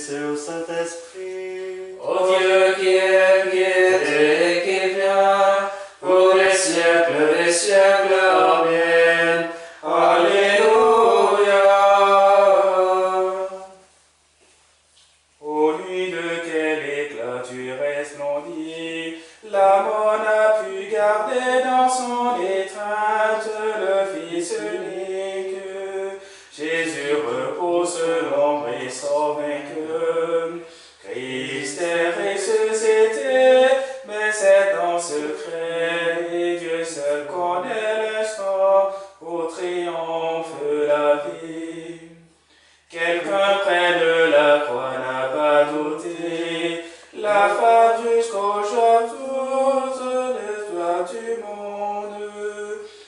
Fils et au Saint-Esprit. Ô Dieu qui était et qui vient, pour les siècles des siècles. Amen. Alléluia. Ô nuit de quel éclat tu resplendis, la mort n'a pu garder dans son étreinte le Fils unique. Jésus repose l'ombre et son vainqueur. Christ est ressuscité, mais c'est en secret, et Dieu seul connaît l'instant où triomphe la vie. Quelqu'un près de la croix n'a pas douté, la femme jusqu'au jour des toits du monde.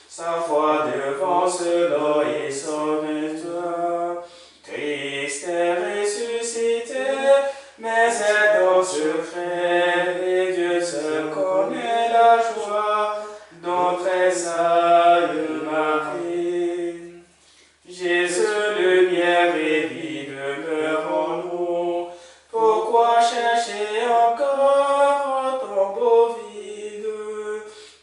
Sa foi devance l'or et sauve-toi. Christ est ressuscité, mais c'est en secret, et Dieu seul connaît la joie dont tressaille Marie. Jésus, lumière et vie demeure en nous. Pourquoi chercher encore un tombeau vide?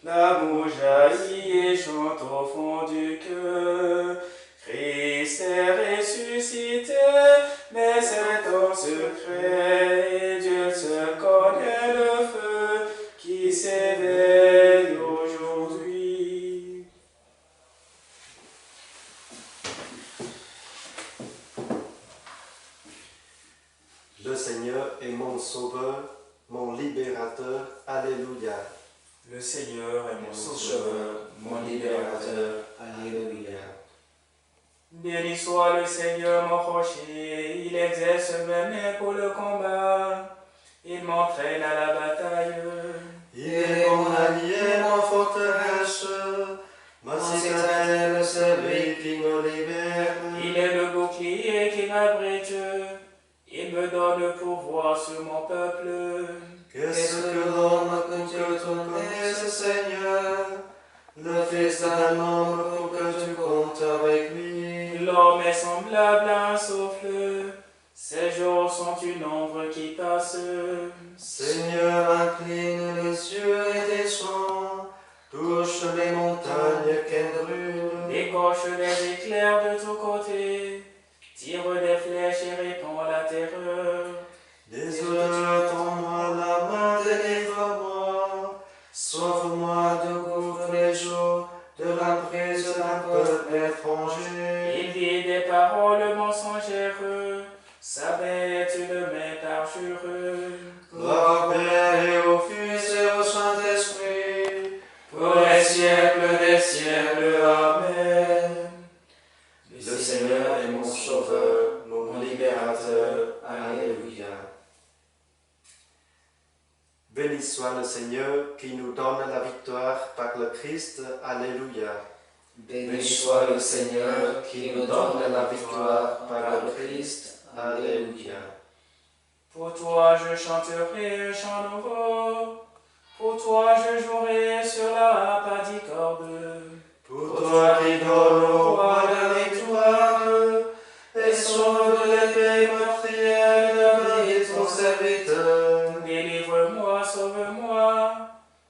L'amour jaillit et chante au fond du cœur. Christ est ressuscité, mais c'est en secret, et Dieu seul connaît le feu qui s'éveille aujourd'hui. Le Seigneur est mon sauveur, mon libérateur. Alléluia. Le Seigneur est mon sauveur, mon libérateur. Alléluia. Béni soit le Seigneur mon rocher, il exerce mes mains pour le combat, il m'entraîne à la bataille. Il est mon allié, mon forteresse, ma citadelle, celui qui me libère. Il est le bouclier qui m'abrite, il me donne le pouvoir sur mon peuple. Qu'est-ce que l'homme pour que tu connaisses, Seigneur? Le fils d'un homme pour que tu comptes avec lui. L'homme est semblable à un souffle, ses jours sont une ombre qui passe. Seigneur, incline les yeux et descends, touche les montagnes qu'elle brûle. Décoche des éclairs de tous côtés, tire des flèches et répand la terreur. Des odeurs tends-moi la main, délivre-moi, sauve-moi de gouffre les jours, de la prise d'un peuple étranger. Il dit des paroles mensongères, sa main est une main parjureuse. Gloire au Père et au Fils et au Saint-Esprit, Pour les siècles des siècles. Amen. Le Seigneur est mon sauveur, mon libérateur. Alléluia. Béni soit le Seigneur qui nous donne la victoire par le Christ. Alléluia. Béni soit le Seigneur qui nous donne la victoire par le Christ. Alléluia. Pour toi je chanterai un chant nouveau, pour toi je jouerai sur la harpe à 10 cordes. Pour toi qui donnes au roi la victoire, et sauve de l'épée meurtrière de ton serviteur. Délivre-moi, sauve-moi,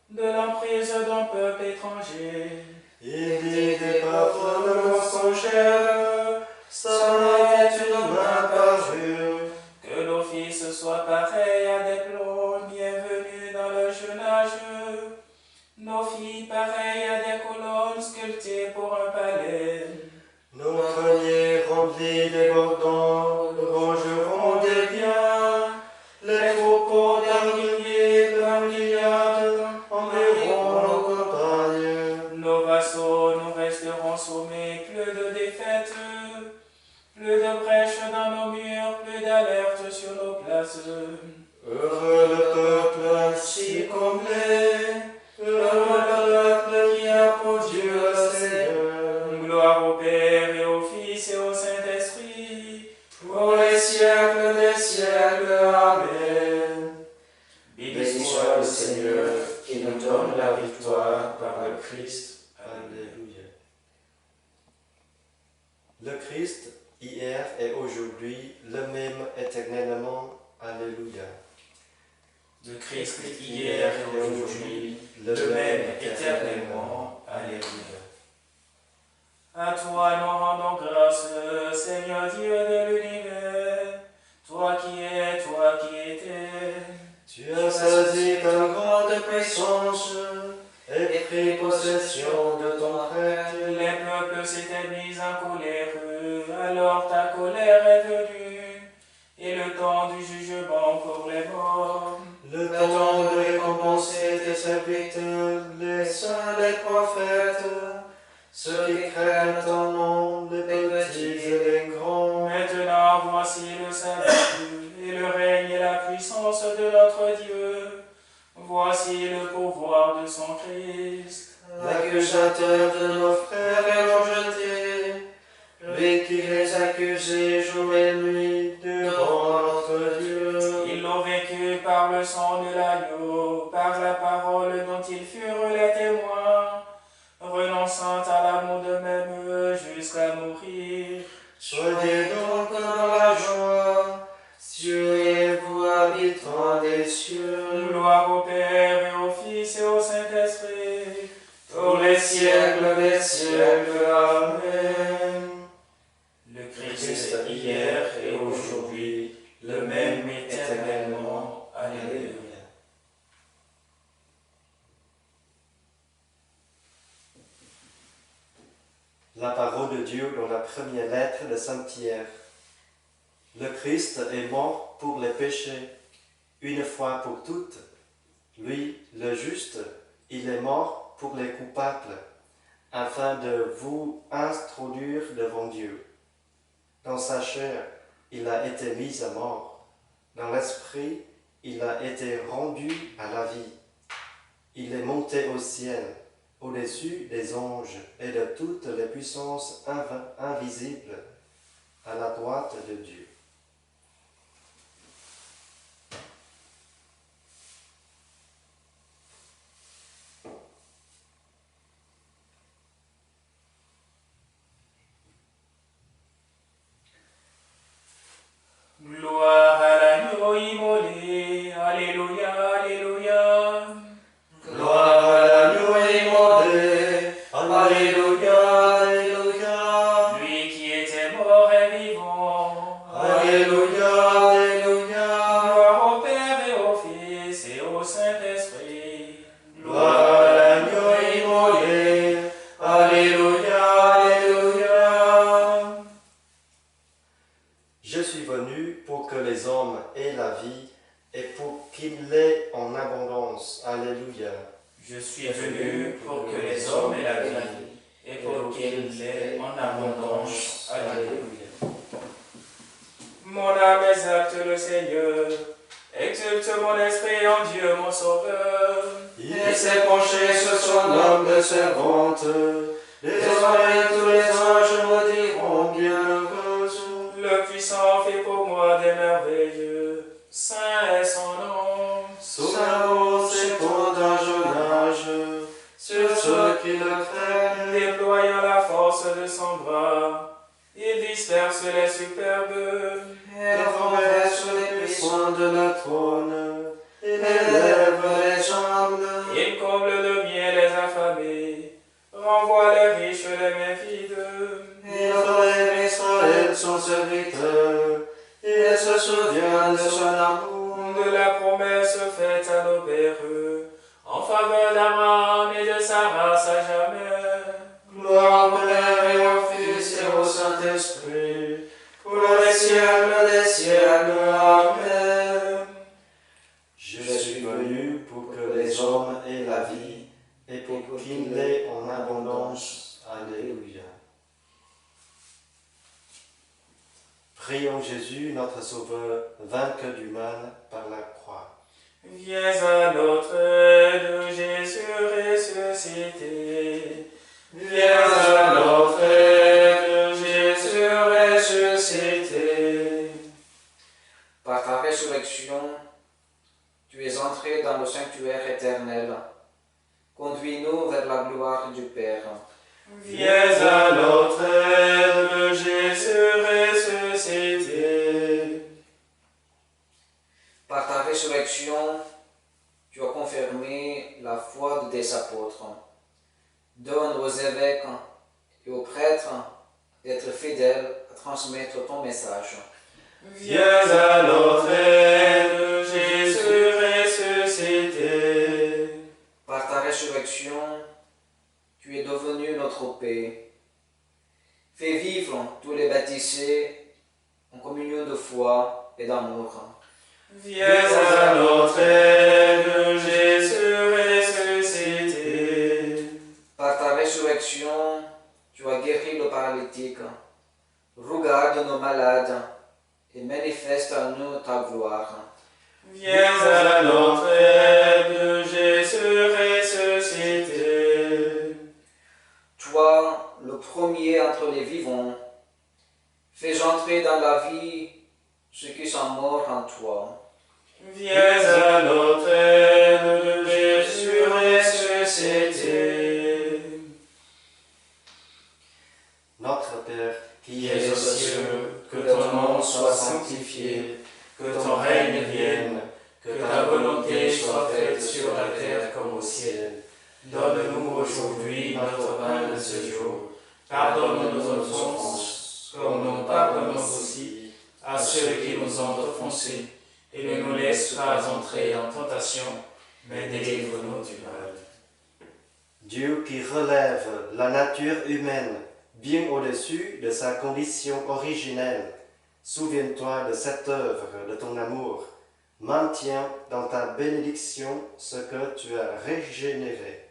de l'emprise d'un peuple étranger. Il dit des paroles mensongères, sa main est une main parjure. Que nos fils soient pareils à des plombs, bienvenus dans le jeune âge. Nos filles pareilles à des colonnes sculptées pour un palais. Nos greniers remplis débordants, nous rangerons des biens. Les troupeaux d'armuriers par milliards enverront nos campagnes. Nos vassaux, nous resterons sommés, plus de défaites, plus de brèches dans nos murs, plus d'alertes sur nos places. Heureux le peuple ainsi comblé, heureux le peuple qui a pour Dieu le Seigneur. Gloire au Père et au Fils et au Saint-Esprit, Pour les siècles des siècles. Amen. Béni soit le Seigneur qui nous donne la victoire par le Christ. Alléluia. Le Christ, hier et aujourd'hui, aujourd'hui, le même éternellement. Alléluia. Le Christ hier et aujourd'hui, le même éternellement. Alléluia. À toi nous rendons grâce, Seigneur Dieu de l'univers, toi qui étais. Tu as saisi ta grande puissance et pris possession de ton règne. Les peuples s'étaient mis en colère, alors ta colère est venue, et le temps du jugement pour les morts. Le temps de récompenser tes serviteurs, les saints, les prophètes, ceux qui craignent ton nom, les petits et les grands. Maintenant voici le salut, et le règne et la puissance de notre Dieu. Voici le pouvoir de son Christ. L'accusateur de nos frères est rejeté, lui qui les accusait jour et nuit devant notre Dieu. Ils l'ont vaincu par le sang de l'agneau, par la parole dont ils furent les témoins, renonçant à l'amour d'eux-mêmes jusqu'à mourir. Soyez donc dans la joie, cieux et vous habitants des cieux. Gloire au Père et au Fils et au Saint-Esprit, Pour les siècles des siècles. Amen. le Christ hier et aujourd'hui, le même éternellement. Alléluia. La parole de Dieu dans la première lettre de Saint Pierre. Le Christ est mort pour les péchés, une fois pour toutes. Lui, le juste, il est mort pour les coupables, afin de vous introduire devant Dieu. Dans sa chair, il a été mis à mort. Dans l'esprit, il a été rendu à la vie. Il est monté au ciel, au-dessus des anges et de toutes les puissances invisibles, à la droite de Dieu. Gloire à l'agneau immolé. Alléluia, alléluia. Gloire à l'agneau immolé. Alléluia, alléluia. Lui qui était mort est vivant. Alléluia, alléluia. Gloire au Père et au Fils et au Saint-Esprit. Gloire à l'agneau immolé. Alléluia, alléluia. Je suis venu pour que les hommes aient la vie et pour qu'ils l'aient en abondance. Alléluia. Je suis venu pour que les hommes aient la vie et pour qu'ils l'aient en abondance. Alléluia. Mon âme exalte le Seigneur, exulte mon esprit en Dieu mon Sauveur. Il s'est penché sur son homme de servante. Désormais tous les anges me diront bienheureuse. Le puissant fait pour moi des merveilles, saint est son nom. Sa route s'étend d'âge en âge sur ceux qui le craignent. Déployant la force de son bras, il disperse les superbes. Il renverse les puissants de la trône. Il élève les jambes. Il comble de bien les affamés, renvoie les riches les mains vides. Il relève Israël son serviteur. Il se souvient de son amour. De la promesse faite à nos pères, en faveur d'Abraham et de sa race à jamais. Gloire au Père et au Fils et au Saint-Esprit, pour les siècles des siècles. Amen. Je suis venu pour que les hommes aient la vie et pour qu'ils l'aient en abondance. Alléluia. Prions Jésus, notre Sauveur, vainqueur du mal par la croix. Viens à notre aide, Jésus ressuscité. Viens à notre aide, Jésus ressuscité. Par ta résurrection, tu es entré dans le sanctuaire éternel. Conduis-nous vers la gloire du Père. Viens à notre aide, Jésus ressuscité. Par ta résurrection, tu as confirmé la foi de tes apôtres. Donne aux évêques et aux prêtres d'être fidèles à transmettre ton message. Viens à notre aide, Jésus ressuscité. Par ta résurrection, tu es devenu notre paix. Fais vivre tous les baptisés en communion de foi et d'amour. Viens à notre aide, Jésus ressuscité. Par ta résurrection, tu as guéri le paralytique. Regarde nos malades et manifeste à nous ta gloire. Viens à notre aide, Jésus ressuscité. Toi, le premier entre les vivants, fais entrer dans la vie ceux qui sont morts en toi. Viens à notre aide, Jésus ressuscité. Notre Père, Qui es aux cieux, que ton nom soit sanctifié, que ton règne vienne, que ta volonté soit faite sur la terre comme au ciel. Donne-nous aujourd'hui notre pain de ce jour. Pardonne-nous nos offenses, comme nous pardonnons aussi à ceux qui nous ont offensés. Et ne nous laisse pas entrer en tentation, mais délivre-nous du mal. Dieu qui relève la nature humaine bien au-dessus de sa condition originelle, souviens-toi de cette œuvre de ton amour. Maintiens dans ta bénédiction ce que tu as régénéré.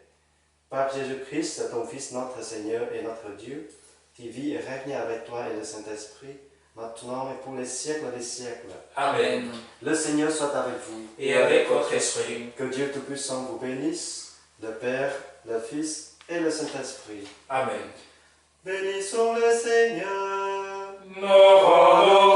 Par Jésus-Christ, ton Fils, notre Seigneur et notre Dieu, qui vit et règne avec toi et le Saint-Esprit, maintenant et pour les siècles des siècles. Amen. Le Seigneur soit avec vous. Et avec votre esprit. Que Dieu Tout-Puissant vous bénisse, le Père, le Fils et le Saint-Esprit. Amen. Bénissons le Seigneur. Nous rendons